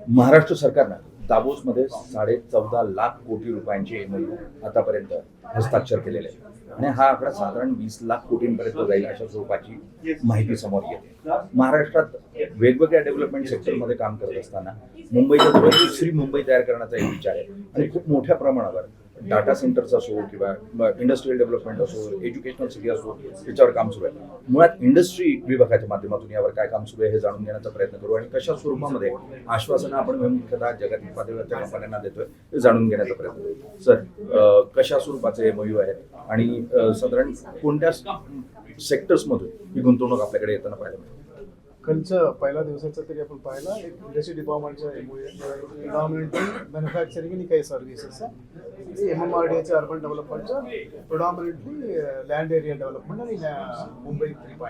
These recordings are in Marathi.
महाराष्ट्र सरकारनं दावोसमध्ये 14.5 लाख कोटी रुपयांचे MOU आतापर्यंत हस्ताक्षर केलेले आहे आणि हा आकडा साधारण 20 लाख कोटींपर्यंत जाईल अशा स्वरूपाची माहिती समोर येते. महाराष्ट्रात वेगवेगळ्या डेव्हलपमेंट सेक्टरमध्ये काम करत असताना मुंबईच्या दुसरी मुंबई तयार करण्याचा एक विचार आहे आणि खूप मोठ्या प्रमाणावर डाटा सेंटर्स असो किंवा इंडस्ट्रियल डेव्हलपमेंट असो, एज्युकेशनल सिटी असो, याच्यावर काम सुरू आहे. मुळात इंडस्ट्री विभागाच्या माध्यमातून यावर काय काम सुरू आहे हे जाणून घेण्याचा प्रयत्न करू आणि कशा स्वरूपामध्ये आश्वासनं आपण मुख्यतः जागतिक पातळीवरच्या कंपन्यांना देतोय हे जाणून घेण्याचा प्रयत्न करू. सर, कशा स्वरूपाचे MOU आहेत आणि साधारण कोणत्या सेक्टर्समधून ही गुंतवणूक आपल्याकडे येताना पाहायला मिळते? कालच्या पहिल्या दिवसाचा तरी आपण पाहिला एक इंडस्ट्री डिपार्टमेंटच्या प्रिडॉमिनेटली मॅन्युफॅक्चरिंग आणि काही सर्व्हिसेस MMRDAच्या अर्बन डेव्हलपमेंटच्या प्रिडॉमिनेटली लँड एरिया डेव्हलपमेंट आणि मुंबई 3.0.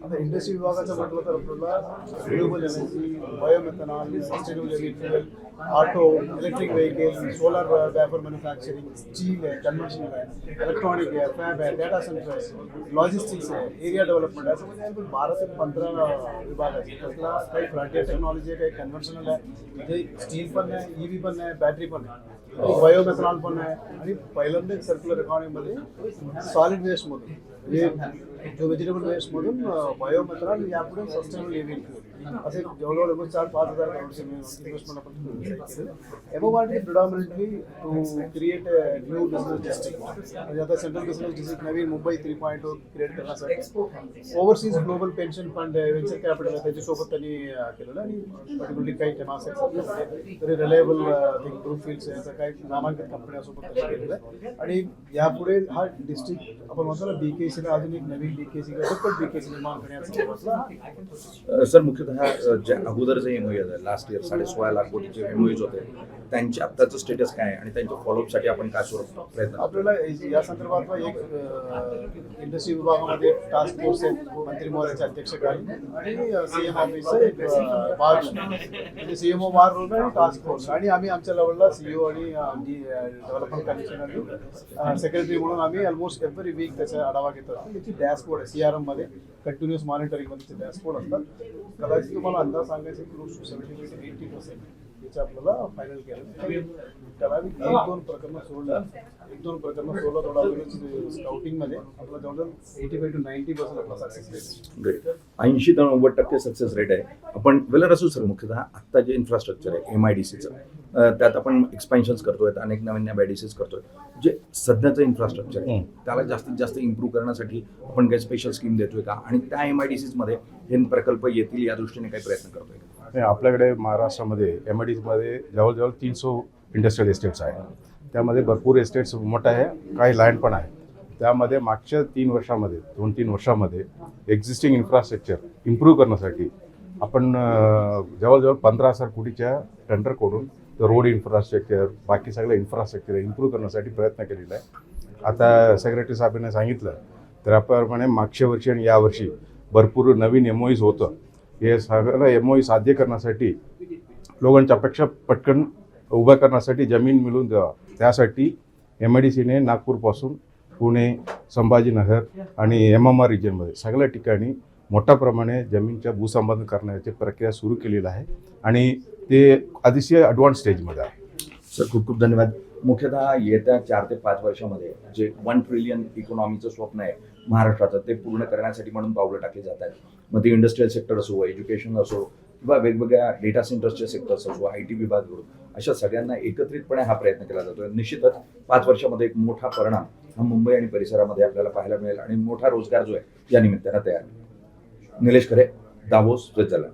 आता इंडस्ट्री विभागाचं म्हटलं तर आपल्याला renewable energy, biomethanol, sustainable aviation, auto, electric vehicle, solar wafer manufacturing, steel आहे, कन्व्हेन्शनल आहे, इलेक्ट्रॉनिक आहे, फॅब आहे, डेटा सेंटर आहे, लॉजिस्टिक्स आहे, एरिया डेव्हलपमेंट आहे. असं म्हणजे 12 ते 15 विभाग आहे. त्यातला काही फ्रंटियर टेक्नॉलॉजी आहे, काही कन्व्हेन्शनल आहे, म्हणजे स्टील पण आहे, EV पण आहे, बॅटरी पण आहे, बायोमेथनॉल पण आहे आणि पहिल्यांदा सर्क्युलर इकॉनॉमीमध्ये सॉलिड वेस्टमधून म्हणजे व्हेजिटेबल वेस्टमधून बायोमेथनॉल यापुढे सस्टेनेबल एव्हिएशन असे जवळजवळ 4-5 हजार करोडचे इन्व्हेस्टमेंट आपण MMRDA predominantly to create new business district. म्हणजे आता सेंट्रल बिझनेस डिस्ट्रिक्ट नवीन मुंबई 3.0 क्रिएट करण्यासाठी ओव्हरसीज ग्लोबल पेन्शन फंड आहे, व्हेंचर कॅपिटल आहे, त्याच्यासोबत त्यांनी केलेलं आणि पर्टिक्युलरली काही टेमासेक्स तरी रिलायबल ब्रूफिल्ड्स आहे, असं काही नामांकित कंपन्यांसोबत त्यांनी केलेलं आहे. आणि यापुढे हा डिस्ट्रिक्ट आपण म्हणतो ना BKCला अजून एक नवीन BKC दुप्पट BKC निर्माण करण्याचा. सर, मुख्यतः ज्या अगोदरचे MOU आहे लास्ट इयर 16.5 लाख कोटीचे MOUs होते, त्यांचे आत्ताचं स्टेटस काय आहे आणि त्यांच्या फॉलोअपसाठी आपण काय स्वरूप प्रयत्न आपल्याला या संदर्भात एक इंडस्ट्री विभागामध्ये टास्क फोर्स आहे, मंत्री महोदयाच्या अध्यक्षतेखाली आणि CM ऑफिसचं एक वार म्हणजे CMO वार रोल आणि टास्क फोर्स आणि आम्ही आमच्या लेवलला CEO आणि डेव्हलपमेंट कमिशनर सेक्रेटरी म्हणून आम्ही ऑलमोस्ट एव्हरी वीक त्याचा आढावा घेत असतो. त्याची डॅशबोर्ड आहे CRM मध्ये, कंटिन्युअस मॉनिटरिंगमध्ये डॅशबोर्ड असतात. कदाचित तुम्हाला अंदाज सांगायचा की 70% याचे आपल्याला फायनल केलं. त्याला आम्ही 1-2 प्रकरणं सोडलं थोडा वेळ स्काउटिंगमध्ये आपला जवळजवळ 85 to 90% आपला सक्सेस रेट. 80 ते 90% सक्सेस रेट आहे. आपण वेलर असू सर, मुख्यतः आत्ता जे इन्फ्रास्ट्रक्चर आहे MIDCचं, त्यात आपण एक्सपेन्शन्स करतोय, अनेक नवीन BIDCs करतोय. जे सध्याचं इन्फ्रास्ट्रक्चर आहे त्याला जास्तीत जास्त इम्प्रूव्ह करण्यासाठी आपण काही स्पेशल स्कीम देतोय का आणि त्या MIDCs मध्ये हे प्रकल्प येतील या दृष्टीने काही प्रयत्न करतोय का? आपल्याकडे महाराष्ट्रामध्ये MIDCमध्ये जवळजवळ 300 इंडस्ट्रियल एस्टेट्स आहेत. त्यामध्ये भरपूर एस्टेट्स मोठा आहे, काही लँड पण आहे. त्यामध्ये मागच्या 2-3 वर्षामध्ये एक्झिस्टिंग इन्फ्रास्ट्रक्चर इम्प्रूव्ह करण्यासाठी आपण जवळजवळ 15,000 कोटीच्या टेंडर करून रोड इन्फ्रास्ट्रक्चर बाकी सगळं इन्फ्रास्ट्रक्चर इम्प्रूव्ह करण्यासाठी प्रयत्न केलेला आहे. आता सेक्रेटरी साहेबांनी सांगितलं त्याप्रमाणे मागच्या वर्षी आणि यावर्षी भरपूर नवीन MOUs होतं. हे सगळं MOU साध्य करण्यासाठी लोकांच्या अपेक्षा पटकन उभं करण्यासाठी जमीन मिळून द्यावा, त्यासाठी MIDCने नागपूरपासून पुणे, संभाजीनगर आणि MMR रिजनमध्ये सगळ्या ठिकाणी मोठ्या प्रमाणे जमीनच्या भूसंपादन करण्याची प्रक्रिया सुरू केलेली आहे आणि ते अतिशय ॲडव्हान्स स्टेजमध्ये आहे. सर, खूप खूप धन्यवाद. मुख्यतः येत्या 4 ते 5 वर्षामध्ये जे 1 ट्रिलियन इकॉनॉमीचं स्वप्न आहे महाराष्ट्राचं, ते पूर्ण करण्यासाठी म्हणून पावलं टाकली जात आहेत. मग ते इंडस्ट्रियल सेक्टर असो, एज्युकेशन असो किंवा वेगवेगळ्या डेटा सेंटर्सचे सेक्टर्स असो, IT विभाग करून अशा सगळ्यांना एकत्रितपणे हा प्रयत्न केला जातोय. निश्चितच 5 वर्षामध्ये एक मोठा परिणाम हा मुंबई आणि परिसरामध्ये आपल्याला पाहायला मिळेल आणि मोठा रोजगार जो आहे या निमित्तानं तयार. निलेश खरे, दावोस, स्वित्झर्लंड.